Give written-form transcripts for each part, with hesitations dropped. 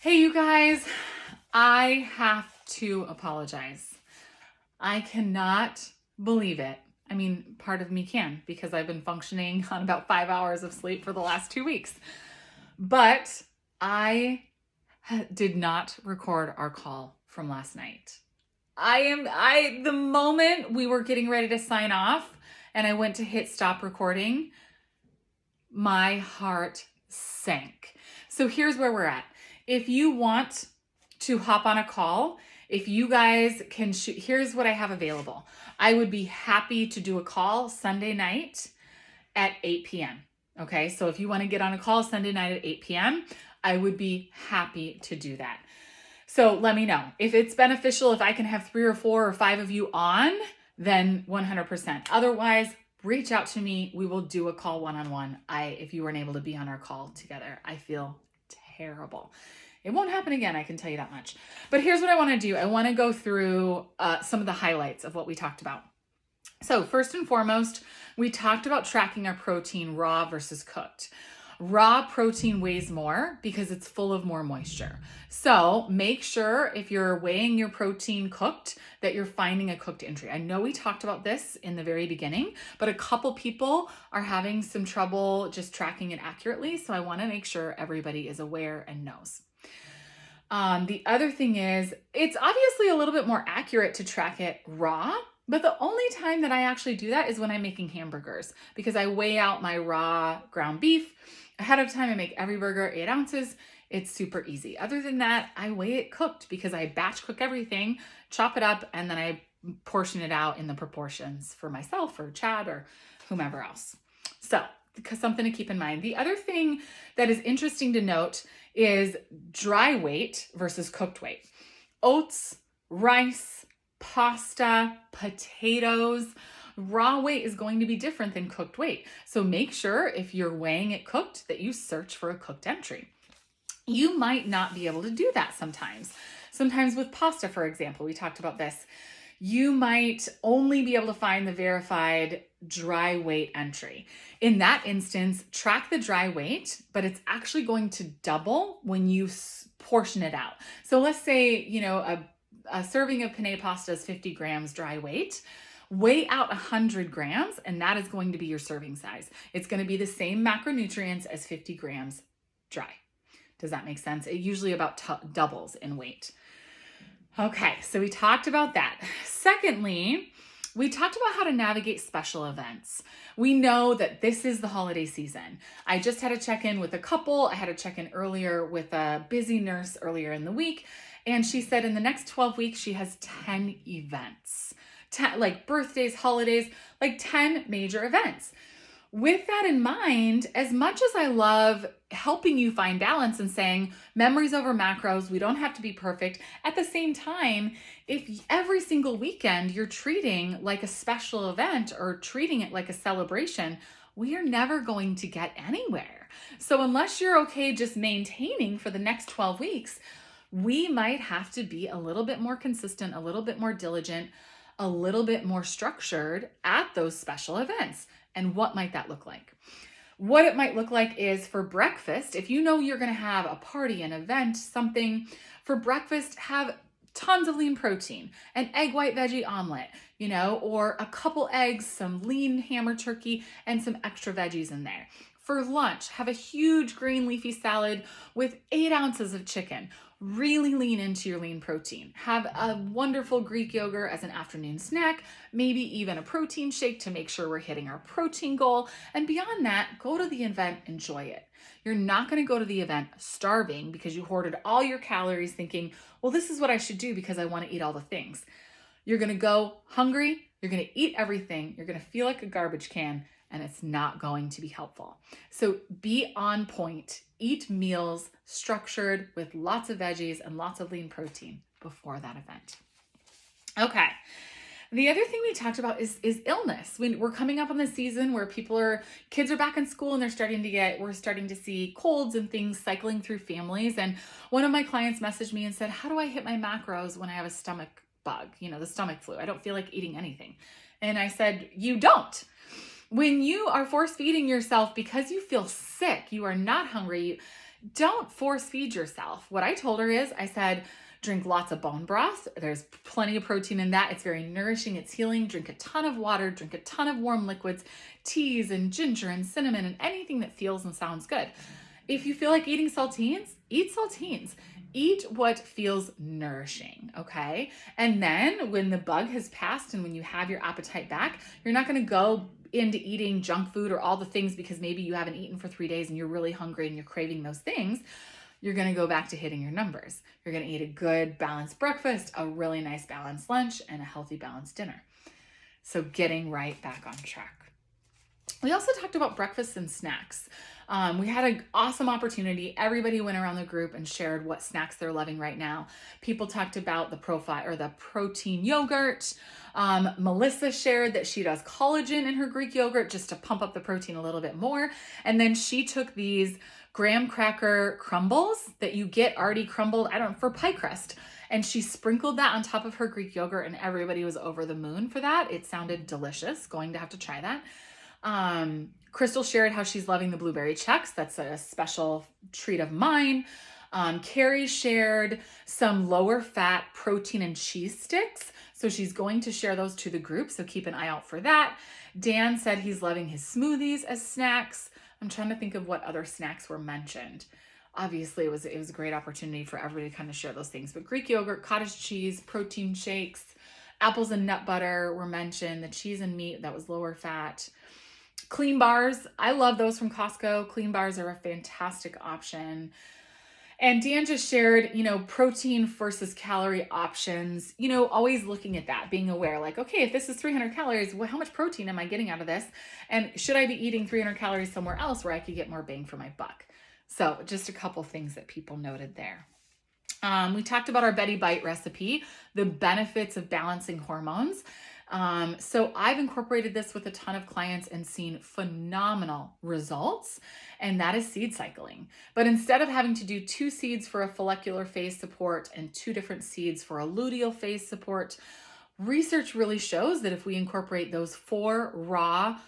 Hey, you guys, I have to apologize. I cannot believe it. I mean, part of me can because I've been functioning on about 5 hours of sleep for the last 2 weeks. But I did not record our call from last night. The moment we were getting ready to sign off and I went to hit stop recording, my heart sank. So here's where we're at. If you want to hop on a call, if you guys can shoot, here's what I have available. I would be happy to do a call Sunday night at 8 p.m. Okay, so if you want to get on a call Sunday night at 8 p.m., I would be happy to do that. So let me know. If it's beneficial, if I can have 3 or 4 or 5 of you on, then 100%. Otherwise, reach out to me. We will do a call one-on-one. If you weren't able to be on our call together, I feel terrible. It won't happen again, I can tell you that much. But here's what I want to do. I want to go through some of the highlights of what we talked about. So first and foremost, we talked about tracking our protein raw versus cooked. Raw protein weighs more because it's full of more moisture. So make sure if you're weighing your protein cooked that you're finding a cooked entry. I know we talked about this in the very beginning, but a couple people are having some trouble just tracking it accurately. So I want to make sure everybody is aware and knows. The other thing is it's obviously a little bit more accurate to track it raw, but the only time that I actually do that is when I'm making hamburgers because I weigh out my raw ground beef ahead of time. I make every burger 8 ounces. It's super easy. Other than that, I weigh it cooked because I batch cook everything, chop it up, and then I portion it out in the proportions for myself or Chad or whomever else. So, because something to keep in mind. The other thing that is interesting to note is dry weight versus cooked weight. Oats, rice, pasta, potatoes, raw weight is going to be different than cooked weight. So make sure if you're weighing it cooked that you search for a cooked entry. You might not be able to do that sometimes. Sometimes with pasta, for example, we talked about this. You might only be able to find the verified dry weight entry. In that instance, track the dry weight, but it's actually going to double when you portion it out. So let's say, a serving of penne pasta is 50 grams dry weight. Weigh out 100 grams, and that is going to be your serving size. It's going to be the same macronutrients as 50 grams dry. Does that make sense? It usually about doubles in weight. Okay, so we talked about that. Secondly, we talked about how to navigate special events. We know that this is the holiday season. I just had a check-in with a couple. I had a check-in earlier with a busy nurse earlier in the week, and she said in the next 12 weeks, she has 10 events. 10, like birthdays, holidays, like 10 major events. With that in mind, as much as I love helping you find balance and saying memories over macros, we don't have to be perfect. At the same time, if every single weekend you're treating like a special event or treating it like a celebration, we are never going to get anywhere. So unless you're okay just maintaining for the next 12 weeks, we might have to be a little bit more consistent, a little bit more diligent, a little bit more structured at those special events. And what might that look like? What it might look like is for breakfast, if you know you're going to have a party, an event, something, for breakfast, have tons of lean protein, an egg white veggie omelet, or a couple eggs, some lean hammer turkey, and some extra veggies in there. For lunch, have a huge green leafy salad with 8 ounces of chicken. Really lean into your lean protein. Have a wonderful Greek yogurt as an afternoon snack, maybe even a protein shake to make sure we're hitting our protein goal. And beyond that, go to the event, enjoy it. You're not going to go to the event starving because you hoarded all your calories thinking, well, this is what I should do because I want to eat all the things. You're going to go hungry, you're going to eat everything, you're going to feel like a garbage can, and it's not going to be helpful. So be on point. Eat meals structured with lots of veggies and lots of lean protein before that event. Okay. The other thing we talked about is illness. We're coming up on the season where kids are back in school and we're starting to see colds and things cycling through families. And one of my clients messaged me and said, how do I hit my macros when I have a stomach bug, the stomach flu? I don't feel like eating anything. And I said, you don't. When you are force feeding yourself because you feel sick, you are not hungry, don't force feed yourself. What I told her is, I said, drink lots of bone broth. There's plenty of protein in that. It's very nourishing. It's healing. Drink a ton of water. Drink a ton of warm liquids, teas and ginger and cinnamon and anything that feels and sounds good. If you feel like eating saltines, eat saltines. Eat what feels nourishing, okay? And then when the bug has passed and when you have your appetite back, you're not going to go into eating junk food or all the things because maybe you haven't eaten for 3 days and you're really hungry and you're craving those things. You're going to go back to hitting your numbers. You're going to eat a good balanced breakfast, a really nice balanced lunch, and a healthy balanced dinner. So getting right back on track. We also talked about breakfasts and snacks. We had an awesome opportunity. Everybody went around the group and shared what snacks they're loving right now. People talked about the profile or the protein yogurt. Melissa shared that she does collagen in her Greek yogurt just to pump up the protein a little bit more. And then she took these graham cracker crumbles that you get already crumbled, for pie crust. And she sprinkled that on top of her Greek yogurt and everybody was over the moon for that. It sounded delicious. Going to have to try that. Crystal shared how she's loving the blueberry checks. That's a special treat of mine. Carrie shared some lower fat protein and cheese sticks. So she's going to share those to the group. So keep an eye out for that. Dan said he's loving his smoothies as snacks. I'm trying to think of what other snacks were mentioned. Obviously, it was a great opportunity for everybody to kind of share those things. But Greek yogurt, cottage cheese, protein shakes, apples and nut butter were mentioned. The cheese and meat, that was lower fat. Clean bars, I love those from Costco. Clean bars are a fantastic option. And Dan just shared, protein versus calorie options, always looking at that, being aware, like, okay, if this is 300 calories, well, how much protein am I getting out of this? And should I be eating 300 calories somewhere else where I could get more bang for my buck? So just a couple things that people noted there. We talked about our Betty Bite recipe, the benefits of balancing hormones. So I've incorporated this with a ton of clients and seen phenomenal results, and that is seed cycling. But instead of having to do 2 seeds for a follicular phase support and 2 different seeds for a luteal phase support, research really shows that if we incorporate those 4 raw,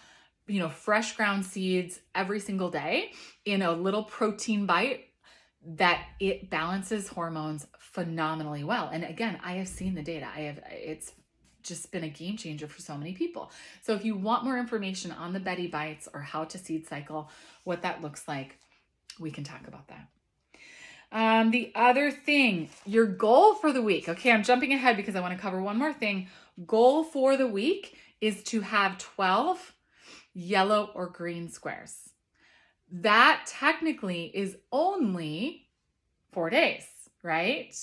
fresh ground seeds every single day in a little protein bite, that it balances hormones phenomenally well. And again, I have seen the data. It's just been a game changer for so many people. So if you want more information on the Betty Bites or how to seed cycle, what that looks like, we can talk about that. The other thing, your goal for the week. Okay, I'm jumping ahead because I want to cover one more thing. Goal for the week is to have 12 yellow or green squares. That technically is only 4 days, right?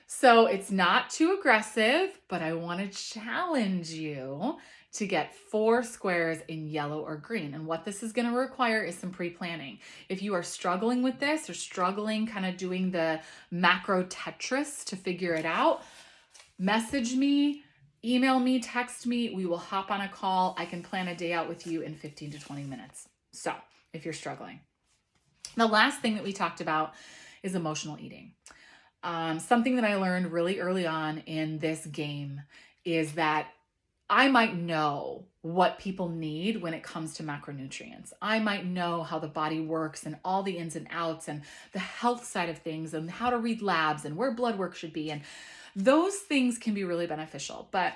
So it's not too aggressive, but I want to challenge you to get 4 squares in yellow or green. And what this is going to require is some pre-planning. If you are struggling with this or struggling kind of doing the macro Tetris to figure it out, message me, email me, text me. We will hop on a call. I can plan a day out with you in 15 to 20 minutes. So if you're struggling. The last thing that we talked about is emotional eating. Something that I learned really early on in this game is that I might know what people need when it comes to macronutrients. I might know how the body works and all the ins and outs and the health side of things and how to read labs and where blood work should be. And those things can be really beneficial. But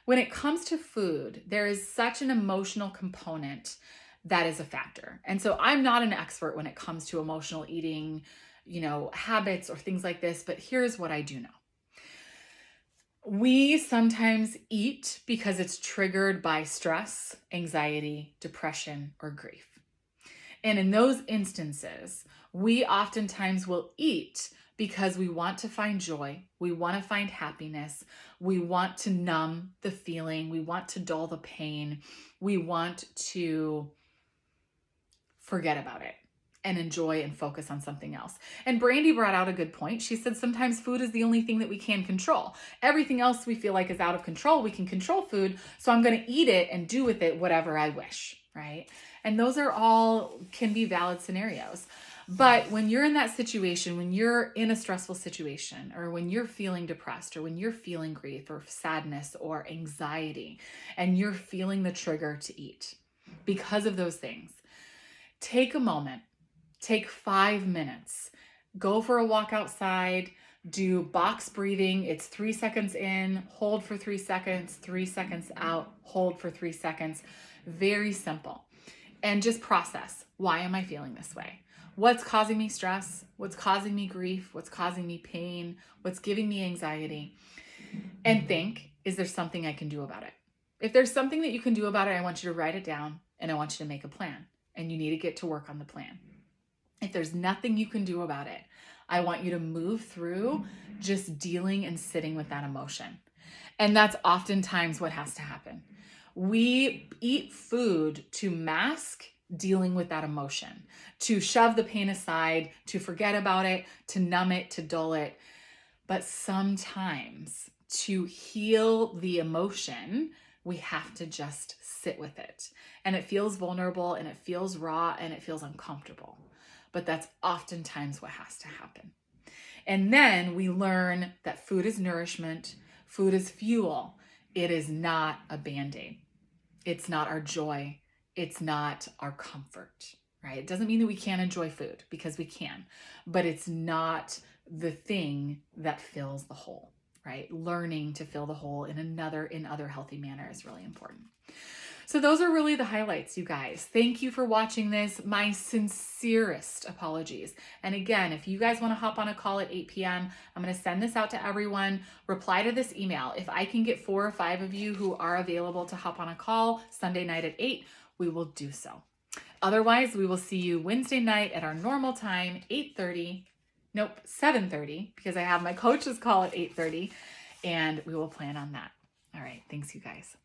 when it comes to food, there is such an emotional component that is a factor. And so I'm not an expert when it comes to emotional eating, habits or things like this, but here's what I do know. We sometimes eat because it's triggered by stress, anxiety, depression, or grief. And in those instances, we oftentimes will eat because we want to find joy, we want to find happiness, we want to numb the feeling, we want to dull the pain, we want to forget about it and enjoy and focus on something else. And Brandy brought out a good point. She said sometimes food is the only thing that we can control. Everything else we feel like is out of control. We can control food, so I'm going to eat it and do with it whatever I wish, right? And those are all can be valid scenarios. But when you're in that situation, when you're in a stressful situation, or when you're feeling depressed, or when you're feeling grief or sadness or anxiety, and you're feeling the trigger to eat, because of those things. Take a moment, take 5 minutes, go for a walk outside, do box breathing. It's 3 seconds in, hold for 3 seconds, 3 seconds out, hold for 3 seconds. Very simple. And just process, why am I feeling this way? What's causing me stress? What's causing me grief? What's causing me pain? What's giving me anxiety? And think, is there something I can do about it? If there's something that you can do about it, I want you to write it down and I want you to make a plan, and you need to get to work on the plan. If there's nothing you can do about it, I want you to move through just dealing and sitting with that emotion. And that's oftentimes what has to happen. We eat food to mask dealing with that emotion, to shove the pain aside, to forget about it, to numb it, to dull it. But sometimes to heal the emotion, we have to just sit with it. And it feels vulnerable and it feels raw and it feels uncomfortable. But that's oftentimes what has to happen. And then we learn that food is nourishment, food is fuel. It is not a Band-Aid. It's not our joy. It's not our comfort, right? It doesn't mean that we can't enjoy food, because we can, but it's not the thing that fills the hole, right? Learning to fill the hole in other healthy manner is really important. So those are really the highlights, you guys. Thank you for watching this. My sincerest apologies. And again, if you guys want to hop on a call at 8 p.m., I'm going to send this out to everyone. Reply to this email. If I can get 4 or 5 of you who are available to hop on a call Sunday night at 8, we will do so. Otherwise, we will see you Wednesday night at our normal time, 7:30, because I have my coach's call at 8:30, and we will plan on that. All right. Thanks, you guys.